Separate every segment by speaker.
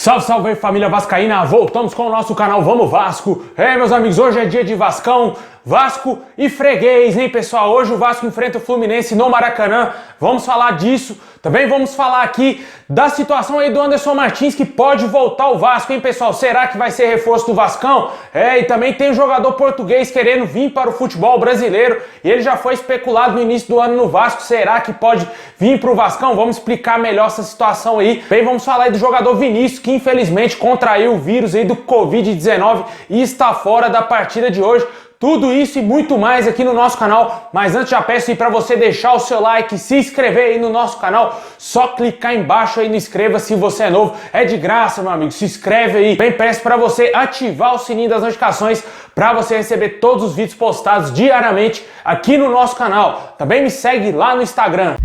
Speaker 1: Salve, salve aí, família vascaína, voltamos com o nosso canal Vamos Vasco. Meus amigos, hoje é dia de Vascão, Vasco e freguês, hein, pessoal? Hoje o Vasco enfrenta o Fluminense no Maracanã, vamos falar disso. Também vamos falar aqui da situação aí do Anderson Martins, que pode voltar ao Vasco, hein, pessoal? Será que vai ser reforço do Vascão? E também tem um jogador português querendo vir para o futebol brasileiro, e ele já foi especulado no início do ano no Vasco. Será que pode vir para o Vascão? Vamos explicar melhor essa situação aí. Bem, vamos falar aí do jogador Vinícius, que infelizmente contraiu o vírus aí do Covid-19 e está fora da partida de hoje. Tudo isso e muito mais aqui no nosso canal, mas antes já peço aí para você deixar o seu like, se inscrever aí no nosso canal, só clicar embaixo aí no inscreva-se se você é novo, é de graça, meu amigo, se inscreve aí. Bem, peço para você ativar o sininho das notificações para você receber todos os vídeos postados diariamente aqui no nosso canal. Também me segue lá no Instagram.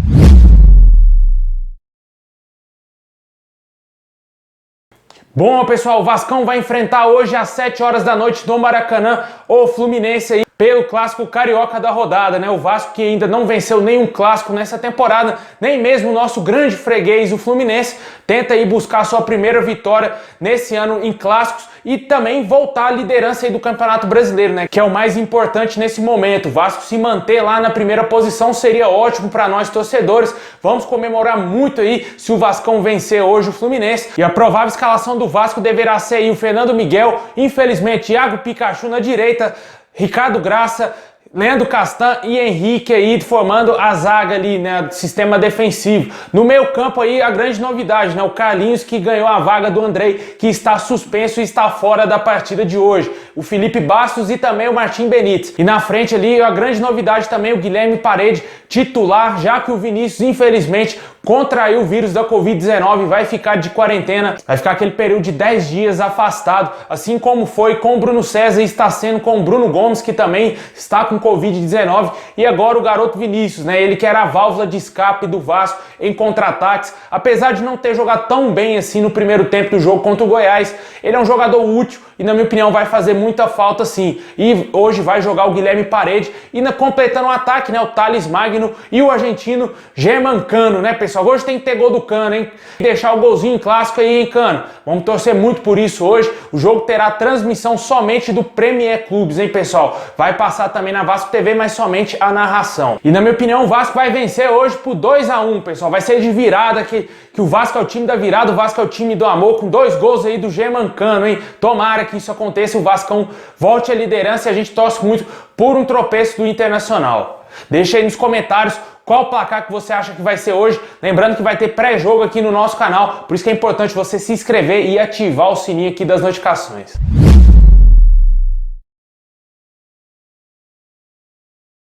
Speaker 1: Bom, pessoal, o Vascão vai enfrentar hoje às 7 horas da noite no Maracanã o Fluminense aí pelo clássico carioca da rodada, né? O Vasco que ainda não venceu nenhum clássico nessa temporada, nem mesmo o nosso grande freguês, o Fluminense, tenta aí buscar sua primeira vitória nesse ano em clássicos e também voltar à liderança aí do Campeonato Brasileiro, né? Que é o mais importante nesse momento. O Vasco se manter lá na primeira posição seria ótimo para nós torcedores. Vamos comemorar muito aí se o Vascão vencer hoje o Fluminense. E a provável escalação do Vasco deverá ser aí o Fernando Miguel, infelizmente Thiago Pikachu na direita, Ricardo Graça, Leandro Castan e Henrique aí formando a zaga ali, né, sistema defensivo. No meio campo aí a grande novidade, né, o Carlinhos, que ganhou a vaga do Andrei, que está suspenso e está fora da partida de hoje. O Felipe Bastos e também o Martim Benítez. E na frente ali a grande novidade também o Guilherme Parede, titular, já que o Vinícius infelizmente contraiu o vírus da Covid-19 e vai ficar de quarentena, vai ficar aquele período de 10 dias afastado, assim como foi com o Bruno César e está sendo com o Bruno Gomes, que também está com Covid-19, e agora o garoto Vinícius, né? Ele que era a válvula de escape do Vasco em contra-ataques, apesar de não ter jogado tão bem assim no primeiro tempo do jogo contra o Goiás, ele é um jogador útil e na minha opinião vai fazer muita falta sim. E hoje vai jogar o Guilherme Parede e completando o ataque, né, o Thales Magno e o argentino Germán Cano, né, pessoal? Hoje tem que ter gol do Cano, hein? Deixar o golzinho clássico aí, hein, Cano? Vamos torcer muito por isso hoje. O jogo terá transmissão somente do Premier Clubes, hein, pessoal? Vai passar também na Vasco TV, mas somente a narração. E na minha opinião o Vasco vai vencer hoje por 2-1, pessoal. Vai ser de virada, que o Vasco é o time da virada, o Vasco é o time do amor, com 2 gols aí do Germán Cano, hein? Tomara que isso aconteça, o Vascão volte à liderança e a gente torce muito por um tropeço do Internacional. Deixa aí nos comentários qual o placar que você acha que vai ser hoje. Lembrando que vai ter pré-jogo aqui no nosso canal, por isso que é importante você se inscrever e ativar o sininho aqui das notificações.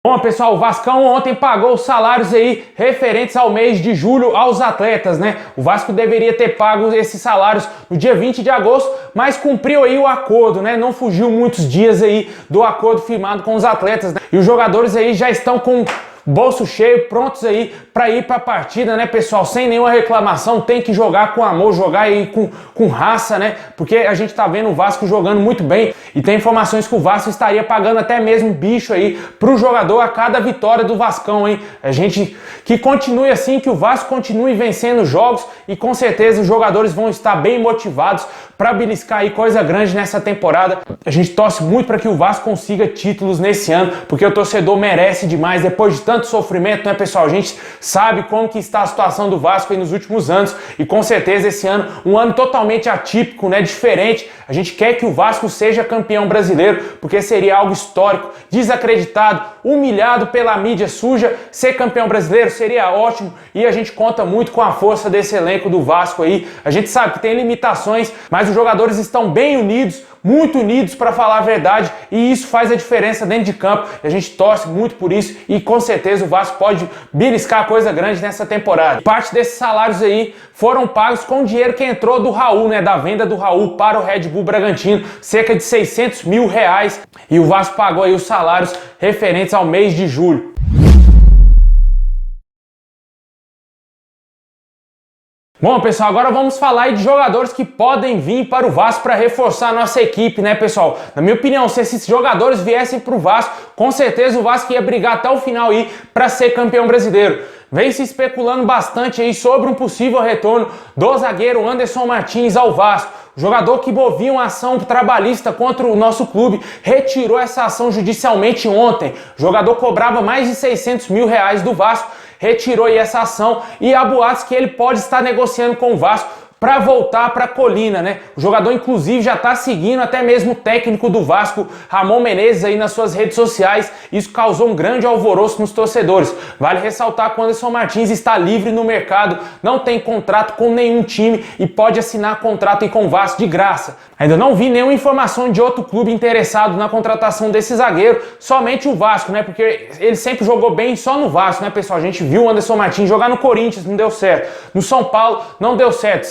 Speaker 1: Bom, pessoal, o Vascão ontem pagou os salários aí referentes ao mês de julho aos atletas, né? O Vasco deveria ter pago esses salários no dia 20 de agosto, mas cumpriu aí o acordo, né? Não fugiu muitos dias aí do acordo firmado com os atletas, né? E os jogadores aí já estão com bolso cheio, prontos aí para ir para a partida, né, pessoal? Sem nenhuma reclamação, tem que jogar com amor, jogar aí com raça, né? Porque a gente tá vendo o Vasco jogando muito bem e tem informações que o Vasco estaria pagando até mesmo bicho aí pro jogador a cada vitória do Vascão, hein? A gente que continue assim, que o Vasco continue vencendo jogos e com certeza os jogadores vão estar bem motivados para beliscar aí coisa grande nessa temporada. A gente torce muito para que o Vasco consiga títulos nesse ano, porque o torcedor merece demais depois de tanto sofrimento, né, pessoal? A gente sabe como que está a situação do Vasco aí nos últimos anos e com certeza esse ano, um ano totalmente atípico, né, diferente. A gente quer que o Vasco seja campeão brasileiro, porque seria algo histórico, desacreditado, humilhado pela mídia suja. Ser campeão brasileiro seria ótimo e a gente conta muito com a força desse elenco do Vasco aí. A gente sabe que tem limitações, mas os jogadores estão bem unidos, muito unidos para falar a verdade, e isso faz a diferença dentro de campo. E a gente torce muito por isso e com certeza o Vasco pode beliscar coisa grande nessa temporada. Parte desses salários aí foram pagos com o dinheiro que entrou do Raul, né, da venda do Raul para o Red Bull Bragantino, cerca de 600 mil reais, e o Vasco pagou aí os salários referentes ao mês de julho. Bom, pessoal, agora vamos falar aí de jogadores que podem vir para o Vasco para reforçar a nossa equipe, né, pessoal? Na minha opinião, se esses jogadores viessem para o Vasco, com certeza o Vasco ia brigar até o final aí para ser campeão brasileiro. vem se especulando bastante aí sobre um possível retorno do zagueiro Anderson Martins ao Vasco. O jogador que movia uma ação trabalhista contra o nosso clube retirou essa ação judicialmente ontem. O jogador cobrava mais de 600 mil reais do Vasco, retirou aí essa ação e há boatos que ele pode estar negociando com o Vasco para voltar para a Colina, né? O jogador, inclusive, já está seguindo até mesmo o técnico do Vasco, Ramon Menezes, aí nas suas redes sociais. Isso causou um grande alvoroço nos torcedores. Vale ressaltar que o Anderson Martins está livre no mercado, não tem contrato com nenhum time e pode assinar contrato aí com o Vasco de graça. Ainda não vi nenhuma informação de outro clube interessado na contratação desse zagueiro, somente o Vasco, né? Porque ele sempre jogou bem só no Vasco, né, pessoal? A gente viu o Anderson Martins jogar no Corinthians, não deu certo. No São Paulo, não deu certo.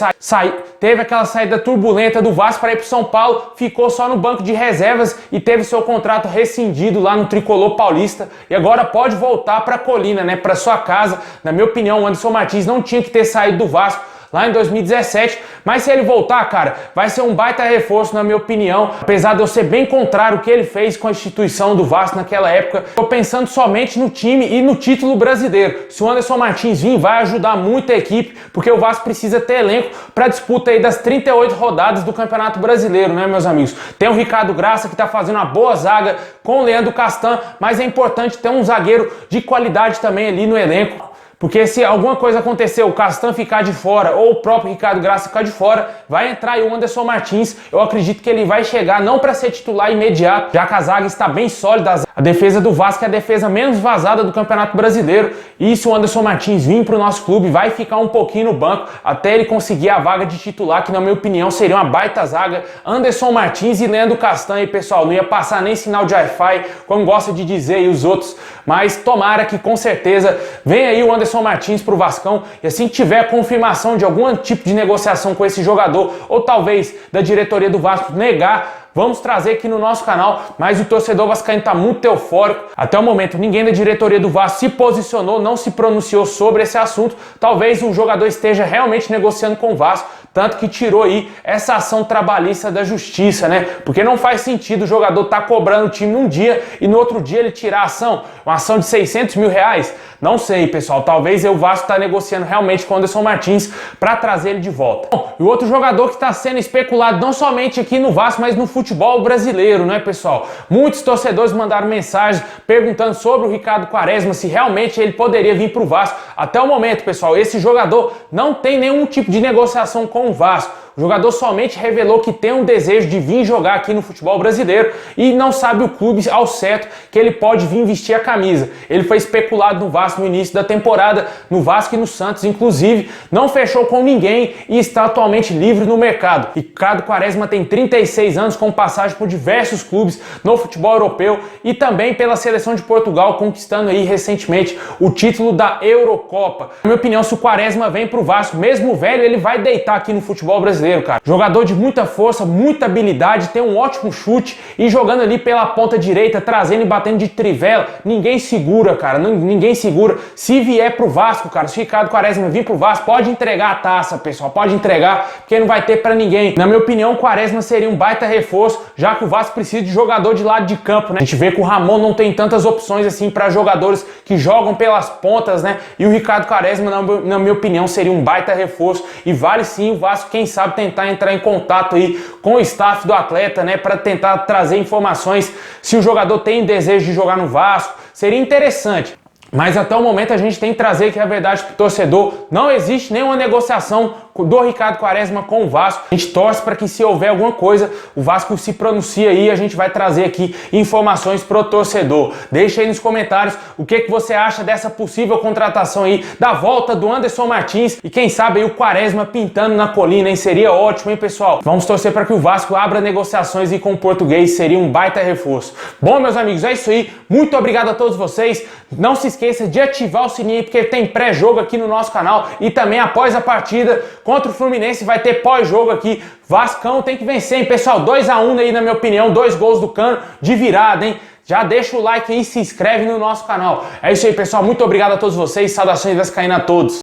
Speaker 1: Teve aquela saída turbulenta do Vasco para ir para o São Paulo, ficou só no banco de reservas e teve seu contrato rescindido lá no Tricolor Paulista e agora pode voltar para a Colina, né, para sua casa. Na minha opinião, o Anderson Martins não tinha que ter saído do Vasco lá em 2017, mas se ele voltar, cara, vai ser um baita reforço, na minha opinião. Apesar de eu ser bem contrário ao que ele fez com a instituição do Vasco naquela época, tô pensando somente no time e no título brasileiro. Se o Anderson Martins vir, vai ajudar muito a equipe, porque o Vasco precisa ter elenco para a disputa aí das 38 rodadas do Campeonato Brasileiro, né, meus amigos? Tem o Ricardo Graça, que tá fazendo uma boa zaga com o Leandro Castan, mas é importante ter um zagueiro de qualidade também ali no elenco. Porque se alguma coisa acontecer, o Castan ficar de fora ou o próprio Ricardo Graça ficar de fora, vai entrar aí o Anderson Martins. Eu acredito que ele vai chegar não para ser titular imediato, já que a zaga está bem sólida. A defesa do Vasco é a defesa menos vazada do Campeonato Brasileiro. E se o Anderson Martins vir para o nosso clube, vai ficar um pouquinho no banco até ele conseguir a vaga de titular, que na minha opinião seria uma baita zaga. Anderson Martins e Leandro Castan aí, pessoal, não ia passar nem sinal de Wi-Fi, como gosta de dizer aí os outros. Mas tomara que com certeza venha aí o Anderson Martins para o Vascão e assim que tiver confirmação de algum tipo de negociação com esse jogador ou talvez da diretoria do Vasco negar, vamos trazer aqui no nosso canal. Mas o torcedor vascaíno está muito eufórico. Até o momento ninguém da diretoria do Vasco se posicionou, não se pronunciou sobre esse assunto. Talvez o jogador esteja realmente negociando com o Vasco, tanto que tirou aí essa ação trabalhista da justiça, né? Porque não faz sentido o jogador estar cobrando o time num dia e no outro dia ele tirar a ação, uma ação de 600 mil reais. Não sei, pessoal, talvez o Vasco está negociando realmente com o Anderson Martins para trazer ele de volta. Bom, e o outro jogador que está sendo especulado não somente aqui no Vasco, mas no futebol brasileiro, né, pessoal? Muitos torcedores mandaram mensagens perguntando sobre o Ricardo Quaresma, se realmente ele poderia vir para o Vasco. Até o momento, pessoal, esse jogador não tem nenhum tipo de negociação com o Vasco. O jogador somente revelou que tem um desejo de vir jogar aqui no futebol brasileiro e não sabe o clube ao certo que ele pode vir vestir a camisa. Ele foi especulado no Vasco no início da temporada, no Vasco e no Santos, inclusive, não fechou com ninguém e está atualmente livre no mercado. Ricardo Quaresma tem 36 anos, com passagem por diversos clubes no futebol europeu e também pela seleção de Portugal, conquistando aí recentemente o título da Eurocopa. Na minha opinião, se o Quaresma vem pro Vasco, mesmo velho, ele vai deitar aqui no futebol brasileiro, cara. Jogador de muita força, muita habilidade, tem um ótimo chute e jogando ali pela ponta direita, trazendo e batendo de trivela, ninguém segura, cara, ninguém segura. Se vier pro Vasco, cara, se o Ricardo Quaresma vir pro Vasco, pode entregar a taça, pessoal, pode entregar, porque não vai ter pra ninguém. Na minha opinião, o Quaresma seria um baita reforço, já que o Vasco precisa de jogador de lado de campo, né? A gente vê que o Ramon não tem tantas opções assim para jogadores que jogam pelas pontas, né? E o Ricardo Quaresma, na minha opinião, seria um baita reforço e vale sim o Vasco, quem sabe, tentar entrar em contato aí com o staff do atleta, né, para tentar trazer informações se o jogador tem desejo de jogar no Vasco. Seria interessante. Mas até o momento a gente tem que trazer que a verdade para o torcedor, não existe nenhuma negociação do Ricardo Quaresma com o Vasco. A gente torce para que, se houver alguma coisa, o Vasco se pronuncie aí e a gente vai trazer aqui informações pro torcedor. Deixa aí nos comentários o que você acha dessa possível contratação aí, da volta do Anderson Martins e quem sabe aí o Quaresma pintando na Colina, hein? Seria ótimo, hein, pessoal? Vamos torcer para que o Vasco abra negociações aí com o português, seria um baita reforço. Bom, meus amigos, é isso aí. Muito obrigado a todos vocês. Não se esqueça de ativar o sininho, porque tem pré-jogo aqui no nosso canal e também após a partida contra o Fluminense vai ter pós-jogo aqui. Vascão tem que vencer, hein, pessoal? 2-1 aí, na minha opinião, 2 gols do Cano de virada, hein? Já deixa o like aí e se inscreve no nosso canal. É isso aí, pessoal. Muito obrigado a todos vocês. Saudações vascaínas a todos.